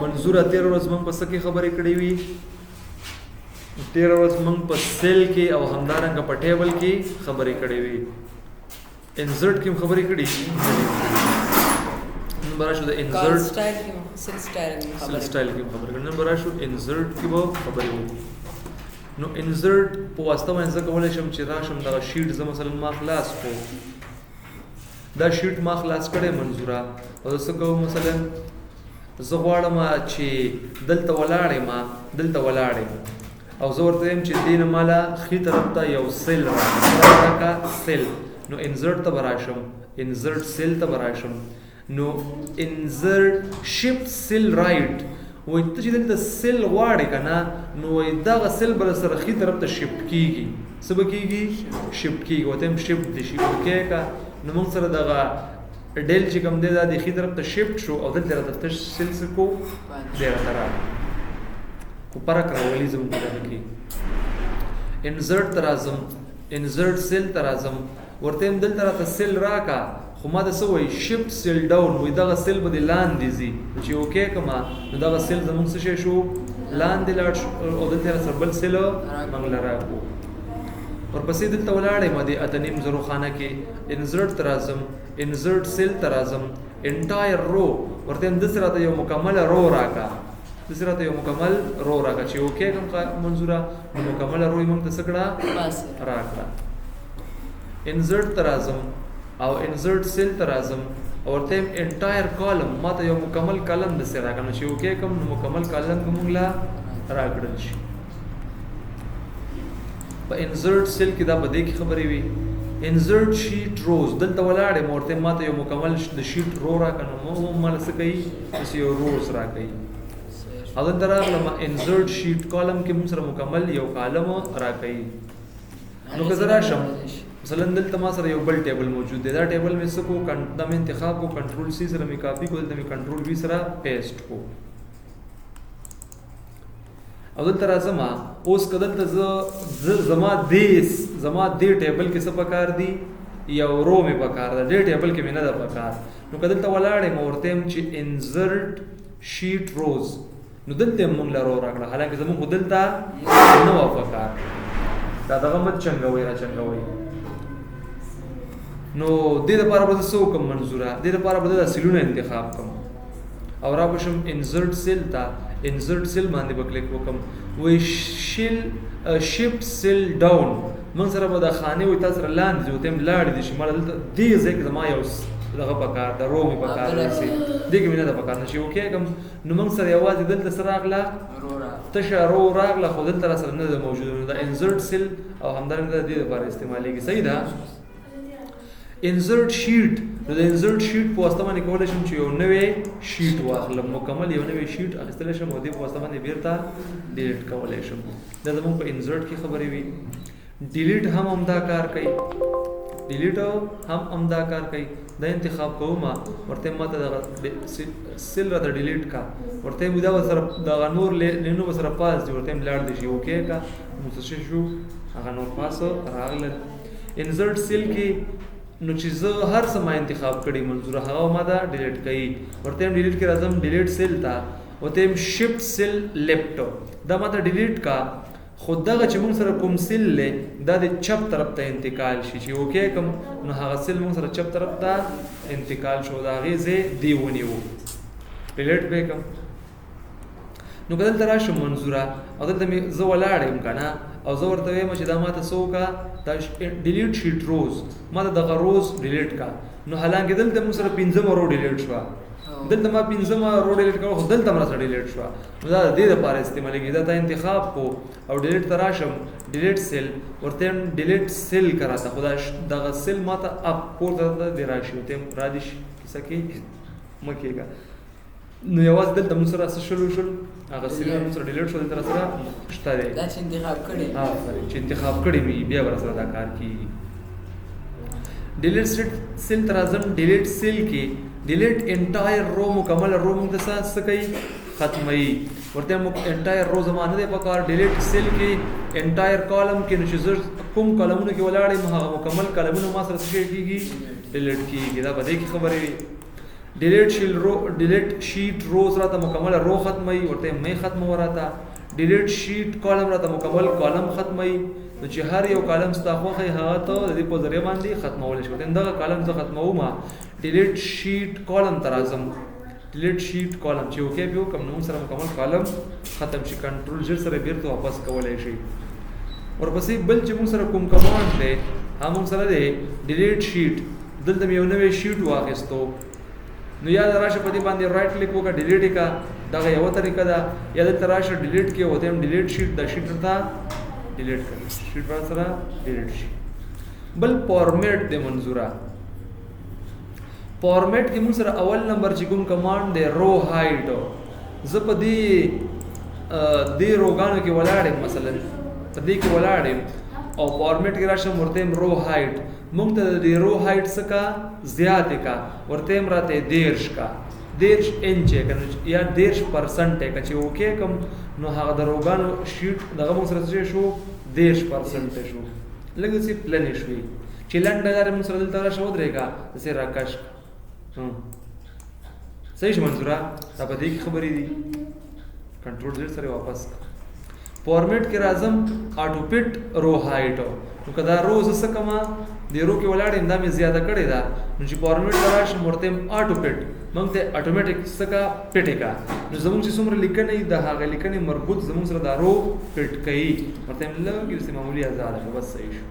منظوره 13 ورځ موږ په څه کې خبرې کړې وي 13 ورځ موږ په سیل کې او همدارنګه په ټیبل کې خبرې کړې وي انسرټ کې خبرې کړې نن براشو د انسرټ سټایل کې خبرې کړې نن براشو انسرټ کې به خبرې وکړو نو انسرټ په واسطه باندې څه کولای شم چې راشم دا شیټ زما مثلا ما خلاص کو دا شیټ ما خلاص کړې منظوره او څه کوم مثلا زه غواړم چې دلته ولاړې او زه ورته وایم چې دې نه مالا ښي طرف ته یو سیل راکړه سیل نو انسرټ ته به راشم انسرټ سیل ته به راشم نو انسرټ شفت سیل رایټ وایي ته چې دلته سیل غواړې که نه نو وایي دغه سیل به سره ښي طرف ته شفت کېږي څه به کېږي شفت کېږي ورته وایم شفت دې شفت کړې که نو موږ سره دغه ډیل چې کوم دی دا د ښي طرف ته شفت شو او دلته راته تش سیل څه کو دی راته راغی خو فرق راولي زموږ په دغه کې انسرټ ته راځم انسرټ سیل ته راځم ورته وایم دلته راته سیل راکړه خو ما د څه وایي شفت سیل ډاون وایي دغه سیل به دې لاندې ځي چې اوکې کړم نو دغه سیل زموږ څه شی شو لاندې لاړ شو او دلته را سره بل سیل موږ له راکړو ورپسې دلته ولاړې ما د اته نیم زرو خانه کې انسرټ ته راځم انسرټ سیل ته راځم انټایر رو ورته وایم داسې راته یو مکمله رو راکړه چې اوکې کوم منظوره نو مکمله رو یې موږ ته څه کړه راکړه انسرټ ته راځم او انسرټ سیل ته راځم او ورته وایم انټایر کالم ما ته یو مکمل کالم داسې راکړه چې اوکې کوم نو مکمل کالم به موږ له راکړل شي په انسرټ سیل کې دا په دې کې خبرې وي انسرټ شیټ روز دلته ولاړې ورته ما ته یو مکمل د شیټ رو راکړه نو مال څه کوي چې یو روز راکوي او دلته راغلم انسرټ شیټ کالم کې موږ سره مکمل یو کالم راکوي نو که زه راشم مثلا دلته ما سره یو بل ټیبل موجود دی دا ټیبل مې څه کو دا مې انتخاب کو کنټرول سی سره مې کاپي کو دلته مې کنټرول وی سره پیسټ کو او دلته راځم اوس که دلته زما دې ټیبل کې څه پکار دي یو رو مې پکار ده دې ټیبل کې مې نه ده پکار نو که دلته ولاړې مې ورته یم چې انسرټ شیټ روز نو دلته موږ له رو راکړه حالانکه زموږ خو دلته نه وه پکار دا دغه مت چنګوئ نو دې دپاره به زه څه وکړم منظوره دې دپاره به دا سیلونه انتخاب کړم او را بشم انسرټ سیل ته انسرټ سیل باندې به کلیک وکړم وایي شفت سیل ډاون موږ سره به دا خانې وایي تا سره لاندې ځي ورته یم لاړې دي شي ما دلته دې ځای کې زما یو دغه پکار د رو مې پکار رسي دې کې مې نه ده پکار نه شي اوکې کړم نو موږ سره یوازې دلته څه راغله تشه رو راغله خو دلته را سره نه ده موجوده نو دا انسرټ سیل او همدارنګه د دې لپاره استعمالېږي صحیح ده انسرټ شیټ نو د انسرټ شیټ په واسطه باندې کولی شم چې یو نوی شیټ واخلم مکمل یو نوی شیټ اخیستلی شم او دې په واسطه باندې بیرته ډیلیټ کولی شم دا زموږ په انسرټ کې خبرې وي ډیلیټ هم همدا کار کوي دا انتخاب کوم ورته ماته دغه سیل راته ډیلیټ کا ورته دا سره دغه نور لینو سره پاس دی ورته لاړ دی شي اوکې کا متصل شو هغه نور پاس راغله انسرټ سیل کې نو چې زه هر څه ما انتخاب کړی منظوره هغه ما دا ډیلیټ کوي ورته ډیلیټ کې راځم ډیلیټ سیل ته ورته شفت سیل لیفټ دا ما ته ډیلیټ کا خو دغه چې موږ سره کوم سیل دی دا د چپ طرف ته انتقال شي چې اوکې کوم نو هغه سیل موږ سره چپ طرف ته انتقال شو د هغې ځای دی ونیو ډیلیټ به یې کړم نو که دلته راشم منظوره او دلته مې زه ولاړ یم که نه او زه ورته وایم چې دا ما ته څه وکړه دا ډیلیټ شیټ روز ما ته دغه روز ډیلیټ کړه نو حالانکه دلته موږ سره 15 رو ډیلیټ شوه دلته ما 15 رو ډیلیټ کړه خو دلته ما سره ډیلیټ شوه نو دا د دې لپاره استعمالېږي دا ته انتخاب کو او ډیلیټ ته راشم ډیلیټ سیل ورته ډیلیټ سیل کراته خو دغه سیل ما ته اپ پورته ته دی راشي ورته را دي کیسه کې مه کېږه نو یوازې دلته موږ سره څه شول هغه سیلونه موږ سره ډیلیټ شو دلته سره شته دی دا چې انتخاب کړی چې انتخاب کړی وي بیا به سره دا کار کېږي ډیلیټ سیل ته راځم ډیلیټ سیل کې ډیلیټ انټایر رو مکمل رو موږ د څه کوي ختموي ورته موږ انټایر رو زما نه دی پکار ډیلیټ سیل کې انټایر کالم کې نو چې زه کوم کالمونو کې ولاړ یم هغه مکمل کالمونه ما سره څه کېږي ډیلیټ کېږي دا به دې کې خبرې وي ډیلیټ شیټ روز راته مکمل رو ختمي ورته مې ختم وراته ډیلیټ شیټ کالم راته مکمل کالم ختمي نو چې هر یو کالم ستاخوخه هغه ته د دې په ذریعہ باندې ختمول شي ته دا کالم زه ختموم ډیلیټ شیټ کالم ترازم ډیلیټ شیټ کالم چې اوکې به کوم نو سره مکمل کالم ختم شي کنټرول زر سره بیرته واپس کولای شي ورپسې بل چې موږ سره کوم کمانډ دی هم سره دی ډیلیټ شیټ دلته یو نوې شیټ واخیستو نو یا راشه په دې باندې رائټ کلیک وکړه ډیلیټ کا دا یو طریقه ده یا د راشه ډیلیټ کې وته هم ډیلیټ شیټ د شیټ ته ډیلیټ کړئ شیټ پر سره ډیلیټ شي بل فارمیټ د منظوره فارمیټ کې موږ سره اول نمبر چې کوم کمانډ دی رو هایډ زه په دې روګانو کې ولاړم مثلا په دې کې ولاړم او فارمیټ کې راشم ورته رو هایډ موږ ته د رو هایټ څخه زیات کا ورته راته دیرش کا دیرش انچ کنه یا 10% کا چې اوکې کوم نو هغه دروګانو شیټ دغه موږ سره شو 10% شو لکه چې پلان شوی چې لنډه موږ سره دلته شو درېګا چې راکاش صحیح منظوره دا په دې خبرې دي کنټرول زر سره واپس فارمیټ کې راځم اټو پټ رو هایټ نو کدا روز څه کما د رو کې ولاړ انده مې زیاته کړې ده نو چې فارمیټ راش مرته اټو پټ موږ ته اتوماتیک څه پټ کا نو زموږ چې څومره لیکنې د هغه لیکنې مربوط زموږ سره د رو پټ کوي مرته لږ چې معمولی آزاد ده بس صحیح شو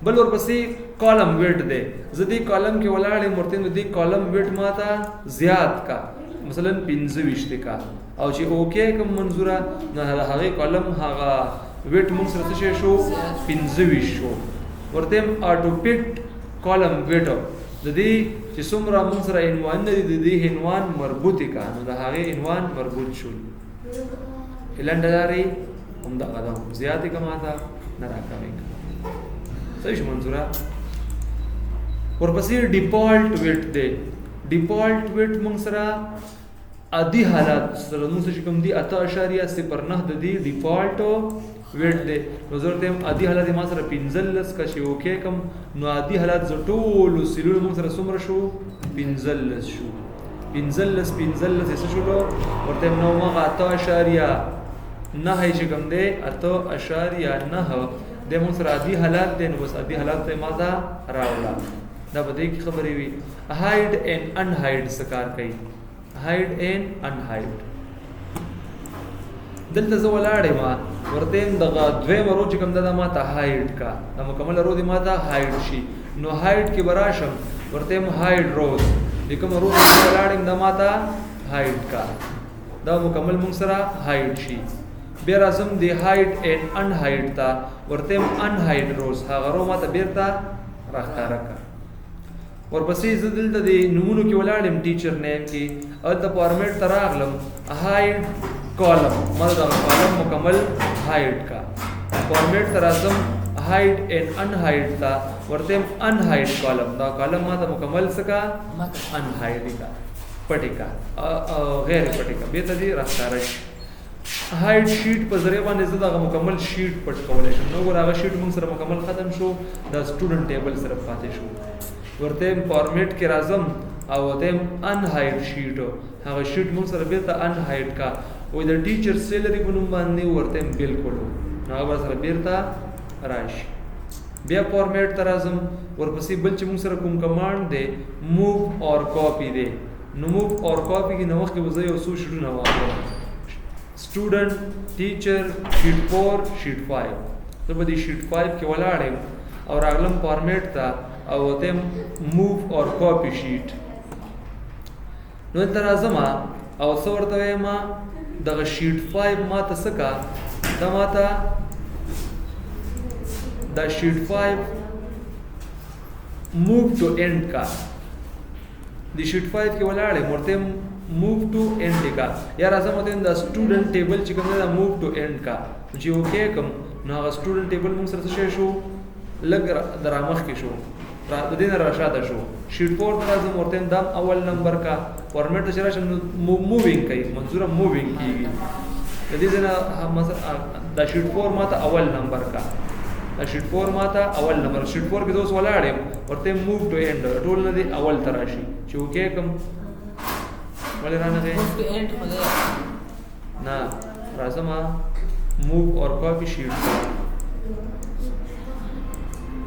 بل ورپسې کالم ویټ دی زدي کالم کې ولاړې مرته دې کالم ویټ ماته زیات کا مثلا 25 کا او چې اوکې کوم منظوره نه هغه کالم هغه ویټ موږ سره څه شو 25 شو ورته اټو پټ کالم ویټ د دې چې څومره موږ سره عنوان دی د دې عنوان مربوط کا نو د هغه عنوان مربوط شو هلنداري هم دا قدم زیاتې کماته نه راکوي صحیح منظوره ورپسې ډیفالت ویټ دی ډیفالت ویټ موږ سره ادي حالات سره موږ چې کوم دي 8.09 د دې ډیفالت ویټ دی نو ضرورت هم ادي حالات ما سره 15 کا شی اوکې کوم نو ادي حالات ز ټول سیلول موږ سره څومره شو 15 شو 15 څه شو ورته نو ما 8.9 چې کوم دی 8.9 د موږ سره ادي حالات دي نو بس ادي حالات ته ما دا راوړه دا به دې خبرې وي هاید ان ان هاید سکار کوي هاید ان ان هاید دلته زه ولاړې ما ورته دغه دویم رو چې کوم دا ما ته هاید کا دا مکمل رو دې ما ته هاید شي نو هاید کې براشم ورته هاید روز کوم رو ولاړې دا ما ته هاید کا دا مکمل موږ سره هاید شي بیا راځم دی هاید ان ان هاید تا ورته ان هاید روز هغه رو ما ته بیرته راخاره کا ورپسې زه دلته د نمونو کې ولاړم ټیچر نیم کې او د فارمیټ ته راغلم هاید کالم ما دا کالم مکمل هاید کا فارمیټ ته راځم هاید ان ان هاید تا ورته ان هاید کالم دا کالم ما ته مکمل سکا ان هاید کا پټی کا غیر پټی کا به ته دې راخاره هاید شیټ په ذریعہ باندې زه دا مکمل شیټ پټ کولای شم نو ګور هغه شیټ موږ سره مکمل ختم شو دا سټوډنټ ټیبل سره پاتې شو ورته فارمیټ کې راځم او ته ان هاید شیټ هغه شیټ موږ سره به ته ان هاید کا وې د ټیچر سیلری په نوم باندې ورته بالکل نو هغه سره بیرته راشي بیا فارمیټ ته راځم ورپسې بل چې موږ سره کوم کمانډ دی موو اور کاپی دی نو موو اور کاپی کې نو وخت کې وځي او سو شروع نه واغله student teacher sheet 4 sheet 5 زه په دې sheet 5 کې ولاړم او راغلم فارمیټ ته او ته move or copy sheet نو تر ازما او څو ورته ما دغه sheet 5 ما ته سکا دا ما ته دا sheet 5 move to end کا د sheet 5 کې ولاړم ورته move to end کا یا راځم ته د student table چې کوم دا move to end کا چې اوکې کوم نو هغه student table موږ سره څه شو لګ درامخ کې شو را د دې نه راشه شو شیټ 4 ته راځم ورته دا اول نمبر کا فارمیټ ته راشه مووینګ کوي منظوره مووینګ کیږي د دې نه دا شیټ 4 ماته اول نمبر کا دا شیټ 4 ماته اول نمبر شیټ 4 کې دوس ولاړم ورته موو ټو اینډ ټول نه دی اول تراشي چې اوکې کوم ولې رانغې نه راځم موو اور کاپی شیټ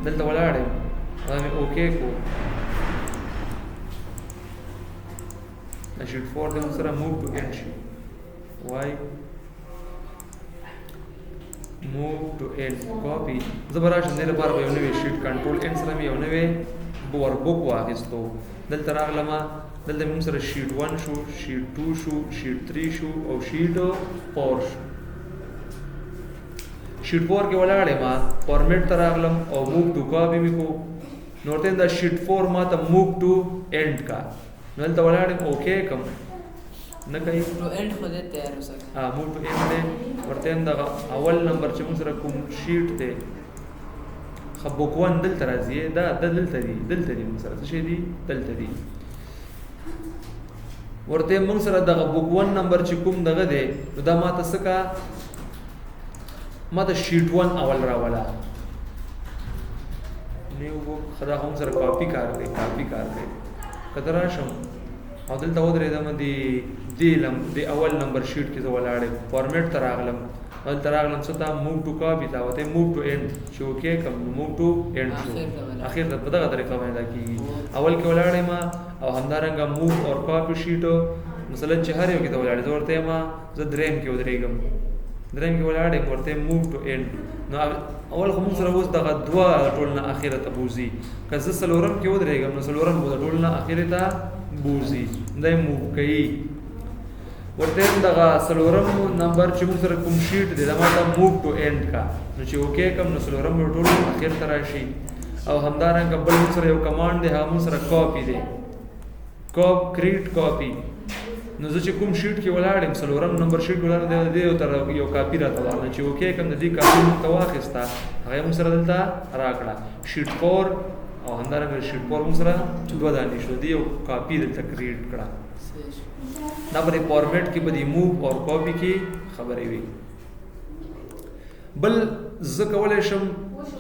دلته ولاړې دا مې اوکې کو شیټ 4 د سره موو ټو اینډ شي وای موو ټو اینډ کاپی زبراشم دې لپاره یو نوې شیټ کنټرول این سره یو نوې ور بوک واخیستو دلته راغلم دلته موږ سره شیټ 1 شو شیټ 2 شو شیټ 3 شو او شیټ 4 شو شیټ 4 کې ولاړې ما فارمیټ ته راغلم او موو ټو کاپی مې کو نو ورته دا شیټ 4 ما ته موو ټو اینډ کا نو دلته ولاړې اوکې کوم نه کوي نو اینډ خو دې تیار وسه موو ټو اینډ ورته دا اول نمبر چې موږ سره کوم شیټ دی خبوکوان دلته راځي دا دلته دی موږ سره څه شي دی دلته دی ورته موږ سره دغه بوکوان نمبر چې کوم دغه دی نو دا ماته څه کا ماته شیټ 1 اول راولا نیو خدا هم سره کاپی کار کوي کتر راشم او دلته ودرېدم دی اول نمبر شیټ کې زه ولاړم فارمیټ ته راغلم دلته راغلم څه ته موو ټو کاپی ته وته موو ټو اینډ چې اوکې کوم موو ټو اینډ شو اخر ته په دغه طریقه باندې کیږي اول کې ولاړم او همدارنګه موو اور کاپی شیټ مثلا چې هر یو کې ته ولاړې زه ورته ما زه دریم کې ودرېږم دریم کې ولاړې ورته موو ټو اینډ نو اول خو موږ سره اوس دغه دوا ټول نه اخره ته بوزي که زه څلورم کې ودرېږم نو څلورم به ټول نه اخره ته بوزي دا موو کوي ورته دغه څلورم نمبر چې موږ سره کوم شیټ دی دا ماته موو ټو اینډ کا نو چې اوکې کوم نو څلورم به ټول اخر ته راشي او همدارنګه بل موږ سره یو کمانډ دی هغه موږ سره کاپی دی کریټ کاپی نو زه چې کوم شیټ کې ولاړم څلورم نمبر شیټ ولاړم دی تر یو کاپی راته وانه چې اوکې کوم د دې کاپی موږ ته واخیسته هغه موږ سره دلته راکړه شیټ 4 او همدارنګه شیټ 4 موږ سره دوه دانې شو دی یو کاپی دلته کریټ کړه دا په فارمیټ کې به د موو او کاپی کې خبرې وي بل زه کولای شم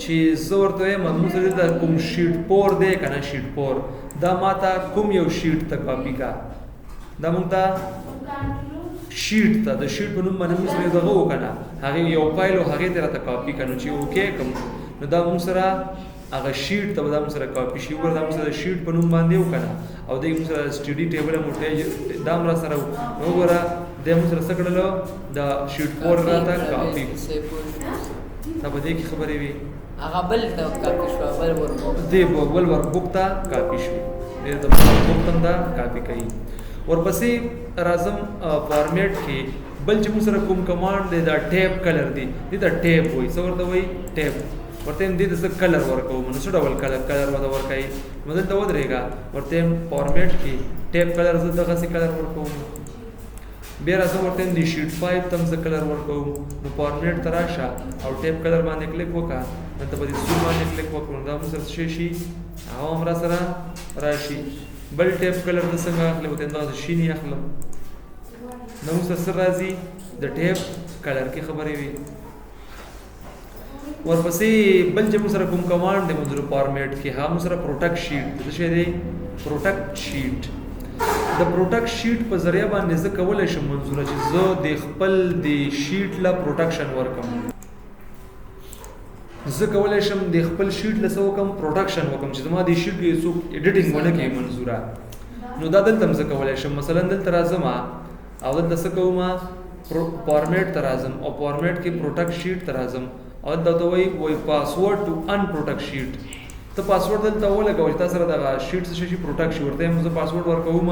چې زه ورته وایم موږ سره د کوم شیټ 4 دی که نه شیټ 4 دا ماته کوم یو شیټ ته کاپی کا دا موږ ته شیټ ته د شیټ په نوم باندې موږ سره دغه وکنه هغه یو فایل او هغه ته راته کاپی کنو چې اوکې کوم نو دا موږ سره هغه شیټ ته دا موږ سره کاپی شي ورته موږ سره شیټ په نوم باندې وکنه او د موږ سره سټډي ټیبل موټه دا موږ سره وګوره د موږ سره سکړلو دا شیټ 4 راته کاپی دا به دې کې خبرې وي هغه بل ته کاپی شو بل ور بوکتا کاپی شو دې د بوکتم دا کاپی کوي ورپسې راځم فارمیټ کې بل چې موږ سره کوم کمانډ دی دا ټیب کلر دی دا ټیب وایي څه ورته وایي ټیب ورته دې د څه کلر ورکوم نو څه ډول کلر ورکوي نو دلته ودرېږه ورته فارمیټ کې ټیب کلر زه دغه څه کلر ورکوم بیا راځم ورته د شیټ 5 تم څه کلر ورکوم نو فارمیټ ته راشه او ټیب کلر باندې کلیک وکړه دلته به د سور باندې کلیک وکړو دا موږ سره شي هغه هم را سره راشي بل ټیپ کلر د څنګه اخلي وته انداز شینی اخلم نو سره راځي د ټیپ کلر کې خبرې وي ورپسې بل چې موږ سره کوم کمانډ د موږ فارمیټ کې هم سره پروټیکټ شیټ څه شي دی پروټیکټ شیټ د پروټیکټ شیټ په ذریعہ باندې زه کولای شم منظوره چې زه د خپل د شیټ لا پروټیکشن ورکم زه کولای شم د خپل شیټ له څو کم پروډکشن وکم چې زما د شیټ کې څو ایډیټینګ ونه کوي منظوره نو دا دلته زه کولای شم مثلا دلته راځم او دلته څه کوم فارمیټ ته راځم او فارمیټ کې پروټیکټ شیټ ته راځم او دلته وای پاسورډ ټو ان پروټیکټ شیټ ته پاسورډ دلته ولګوي تاسو سره د شیټ څه شي پروټیکټ شي ورته زه پاسورډ ورکوم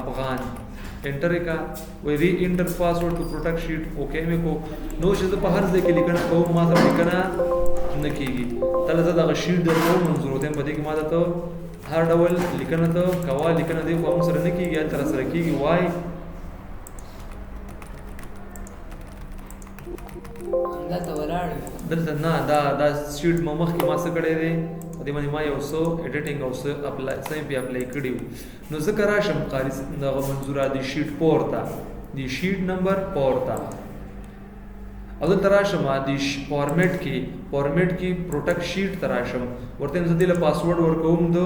افغان انټر کا وی ری انټر پاسورډ ټو پروټیکټ شیټ اوکے مې کو نو چې په هر ځای کې لیکنه کوم ما سره لیکنه نه کیږي تله زه د شیټ د نو منظور ته په دې کې ما ته هر ډول لیکنه ته کوا لیکنه دی کوم سره نه کیږي تر سره کیږي وای دلته ولاړ دلته نه دا شیټ مخ کې ما څه کړی دی د باندې ما یو څو ایډیټینګ او څه اپلای سم په اپلای کړیو نو ذکر راشم قاری دغه منظوره دی شیټ پورتا دی شیټ نمبر پورتا او دلته راشم د فارمیټ کې پروټیکټ شیټ ته راشم ورته زه دله پاسورډ ورکوم د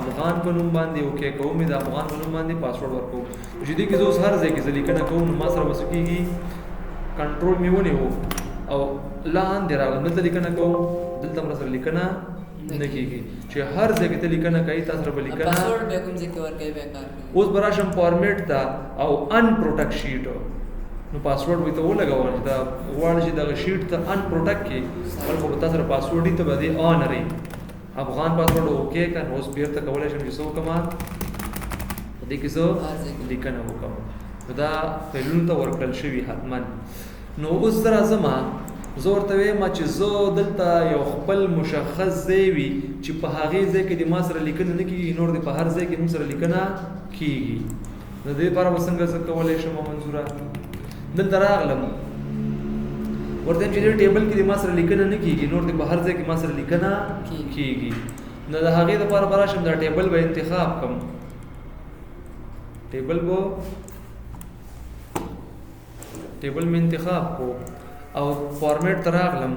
افغان په نوم باندې اوکې کوم د افغان په نوم باندې پاسورډ ورکوم چې دې کې زه اوس هر ځای کې لیکنه کوم ما سره وسکیږي کنټرول می ونیو او لاندې راغلم دلته لیکنه کوم دلته مر سره لیکنه نه کیږي چې هر ځای کې ته لیکنه کوي تاسو سره لیکنه پاسورډ به کوم ځای کې ورکوي به کار اوس براشم فارمیټ دا او ان پروټیکټ شیټ نو پاسورډ وي ته ولګول چې دا غواړي چې دا شیټ ته ان پروټیکټ کې ورکو به تاسو سره پاسورډ ته باندې اون لري افغان پاسورډ اوکې کنه اوس بیرته کولای شم چې څو کما دې کې څو لیکنه وکم دا فعلون ته ورکل شوی حتما نو اوس سره زما زور ته ما چې زه دلته یو خپل مشخص ځای وي چې په هغه ځای کې د ما سره لیکنه نه کیږي نور د په هر ځای کې موږ سره لیکنه کیږي نو دې لپاره وسنګ څه کولای شم منظوره دلته راغلم ورته چې د ټیبل کې د ما سره لیکنه نه کیږي نور د په هر ځای کې ما سره لیکنه کیږي نو د هغه لپاره براشم دا ټیبل به انتخاب کوم ټیبل می انتخاب کو او فارمیټ تراغلم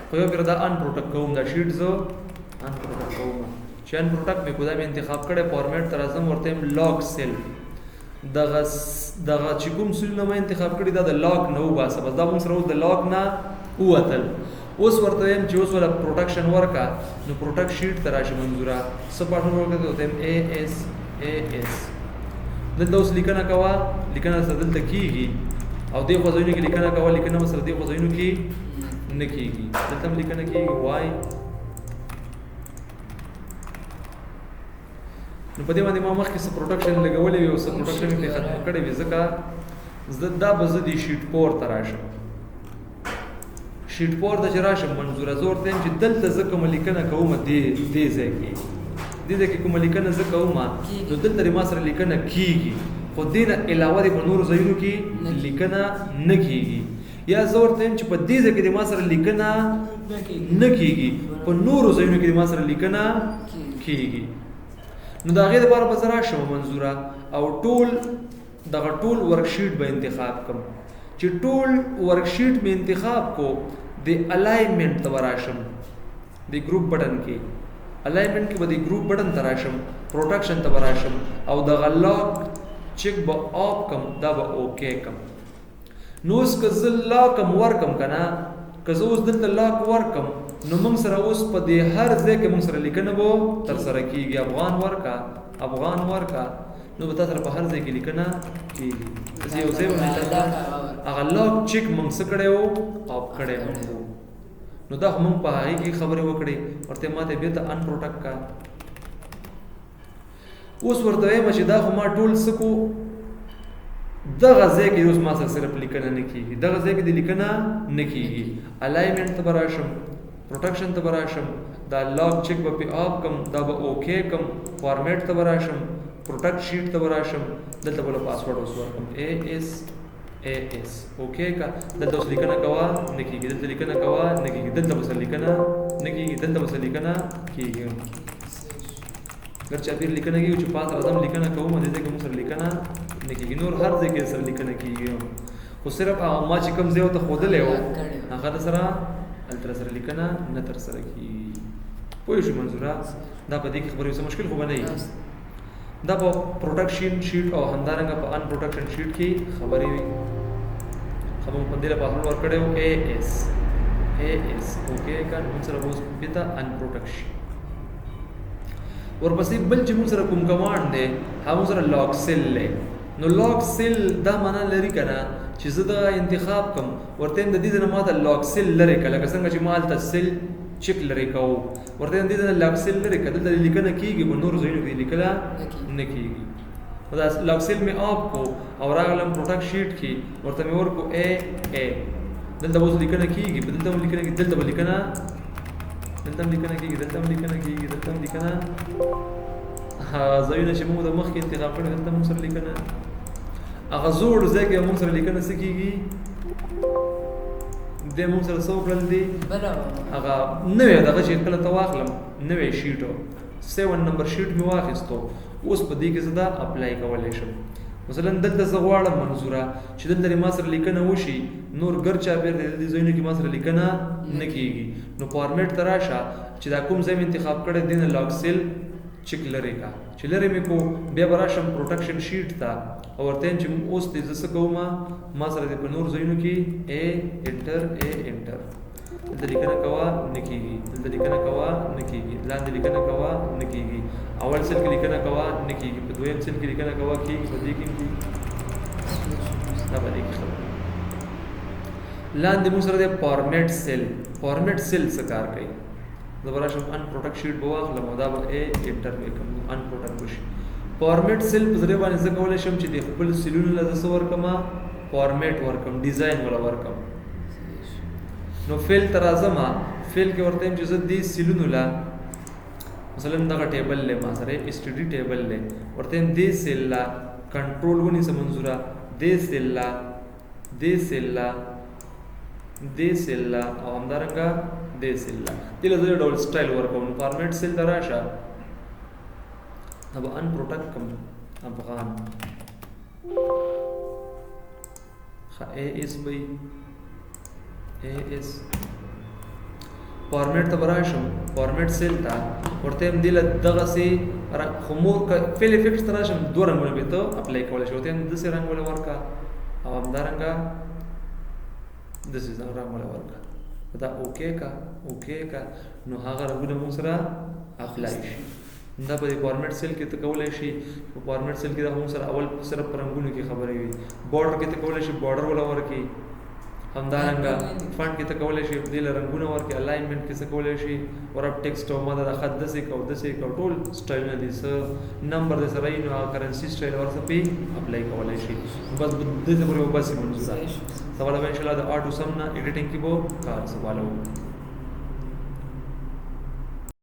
خو یو دا ان پروټیکټ کوم دا شیټ زو ان پروټیکټ کوم چې ان پروټیکټ می کودا می انتخاب کړي فارمیټ ترازم ورته لاک سیل دغه چې کوم سیل نه ما انتخاب کړي دا د لاک نه وباسه بس دا موږ سره د لاک نه ووتل اوس ورته چې اوس ولا پروټیکشن ورکا نو پروټیکټ شیټ تراشه منظوره سپاټ ورکا ته اس دلته اوس لیکنه کوا لیکنه سره دلته کیږي او دې خو ځینو کې لیکنه کول لیکنه مسره دې خو ځینو کې نه کیږي دلته لیکنه کیږي وای نو په دې باندې ما مخکې څه پروډکشن لګولې وي او څه پروډکشن یې ختم کړی وي ځکه زه دا به زه دې شیټ پور ته راشم شیټ پور ته چې راشم منظوره زور ته چې دلته زه کوم لیکنه کوم دې ځای کې کوم لیکنه زه کوم نو دلته ما سره لیکنه کیږي خو دې نه علاوه د نور ځایونو کې لیکنه نه کیږي یا زور ته چې په دې ځای کې ما سره لیکنه نه کیږي په نور ځایونو کې ما سره لیکنه کیږي نو دا غیر لپاره به زرا شو منظوره او ټول ورکشیټ به انتخاب کوم چې ټول ورکشیټ می انتخاب کو د الاینمنت ته وراشم د ګروپ بٹن کې الاینمنت کې به د ګروپ بٹن ته راشم پروټیکشن ته وراشم او د لاک چیک به اپ کم دا به اوکې کم نو اس که لاکم ورکم کنه که زه اوس دلته لاک ورکم نو موږ سره اوس په دې هر ځای کې موږ سره لیکنه به تر سره کیږي افغان ورکا نو به تاسو په هر ځای کې لیکنه کیږي زه یو ځای باندې هغه لاک چیک موږ څه کړو اپ کړو نو دا موږ په هغه کې خبرې وکړې ورته ماته به ته ان پروټیکټ کا اوس ورته وایم چې دا خو ما ټول سکو دغه ځای کې اوس ما سره صرف لیکنه نه کیږي دغه ځای کې د لیکنه نه کیږي الاینمنت ته براشم پروټیکشن ته براشم دا لاک چیک به په اپ کم دا به اوکې کم فارمیټ ته براشم پروټیکټ شیټ ته براشم دلته بل پاسورډ اوس ورکم اس اوکې کا دلته اوس لیکنه کوا نه کیږي دلته لیکنه کوا نه کیږي دلته بس لیکنه نه کیږي دلته بس لیکنه کیږي ګرچا پیر لیکنه کیږي چې پات اعظم لیکنه کوم د دې کوم سره لیکنه نه کیږي نور هر ځای کې سره لیکنه کیږي خو صرف ما چې کوم ځای ته خودلې و هغه سره التر سره لیکنه نه تر سره کیږي پوه شو منظوره دا په دې کې خبرې څه مشکل خو نه دا په پروټیکشن شیټ او همدارنګه په ان پروټیکشن شیټ کې خبرې وي خبر په دې لپاره ور کړو اس اوکې کار موږ سره اوس بیتا ان پروټیکشن ورپسې بل چې موږ سره کوم کمانډ دی هغه سره لاک سیل لې نو لاک سیل دا معنا لري کنه چې زه دا انتخاب کوم ورته د دې نه ماته لاک سیل لري کله څنګه چې مال ته سیل چیک لري کو ورته د دې نه لاک سیل لري کله د لیکنه کیږي په نور ځایونو کې لیکلا نه کیږي دا لاک سیل می اپ کو او راغلم پروټیکټ شیټ کې ورته مې ورکو دلته اوس لیکنه کیږي په دلته لیکنه کې دلته لیکنه ځایونه چې موږ د مخکې انتخاب کړل دلته موږ سره لیکنه هغه زوړ ځای کې موږ سره لیکنه څه کیږي د موږ سره څو کړل دي هغه نوې دغه چې کله ته واخلم نوې شیټو 7 نمبر شیټ مې واخیستو اوس په دې کې زه دا اپلای کولای شم مثلا دلته زه غواړم منظوره چې دلته ما سره لیکنه وشي نور ګر چاپېر د دې ځایونو کې ما سره لیکنه نه کېږي نو فارمیټ ته راشه چې دا کوم ځای مې انتخاب کړی دی نه لاک سیل چک لرې کا چې لرې مې کو بیا به راشم پروټکشن شیټ ته او ورته وایم چې اوس دې زه څه کوم ما سره دې په نور ځایونو کې اے انټر دلته لیکنه کوه نه کېږي دلته لیکنه کوه نه کېږي لاندې لیکنه کوه نه کېږي اول سیل کې لیکنه کوه نه کېږي په دویم سیل کې لیکنه کوه کېږي په دې کې دا به دې کې خبره لاندې موږ سره د فارمیټ سیل څه کار کوي زه به راشم ان پروټکټ شیټ به واخلم او دا به اے انټر وکړم ان پروټکټ وشي فارمیټ سیل په ذریعه باندې زه کولی شم چې د خپل سیلونو له څه ورکړم فارمیټ ورکړم ډیزاین ولا ورکړم نو فیل ته راځم فیل کې ورته وایم چې زه دې سیلونو له مثلا دغه ټیبل له ما سره اس ټي ډي ټیبل له ورته وایم دې سیل له کنټرول ونیسه منظوره دې سیل له او همدارنګه دې سیل له دې له ډول سټایل ورکوم فارمیټ سیل ته راشه अब अन प्रोटेक्ट कम अफगान खा ए इस भाई ए इस फॉर्मेट तो बराशम फॉर्मेट सेल था ورته هم دل دغه سي خمور فیل افیکټس تراشم دوه رنگونه به ته اپلای کولای شو ته هم د سي رنگونه ورکا او همدارنګه د سي رنگونه ورکا دا اوکے کا نو هغه رنگونه موږ سره اخلای شي دا په فارمیټ سیل کې ته کولای شي په فارمیټ سیل کې دا هم سره اول صرف رنگونو کې خبرې وي بارډر کې ته کولای شي بارډر ولا ورکی همدارنګه فونټ کې ته کولای شي بدیل رنگونه ورکی الاینمنت کې څه کولای شي ورپ ټیکسټ او ماده خط د څه کو ټول سټایل نه دي څه نمبر د سره نو کرنسی سټایل ورته پی اپلای کولای شي بس د دې پورې وباسي منځه سوال به ان شاء الله د اټو سم نه ایډیټینګ کې به کار سوالو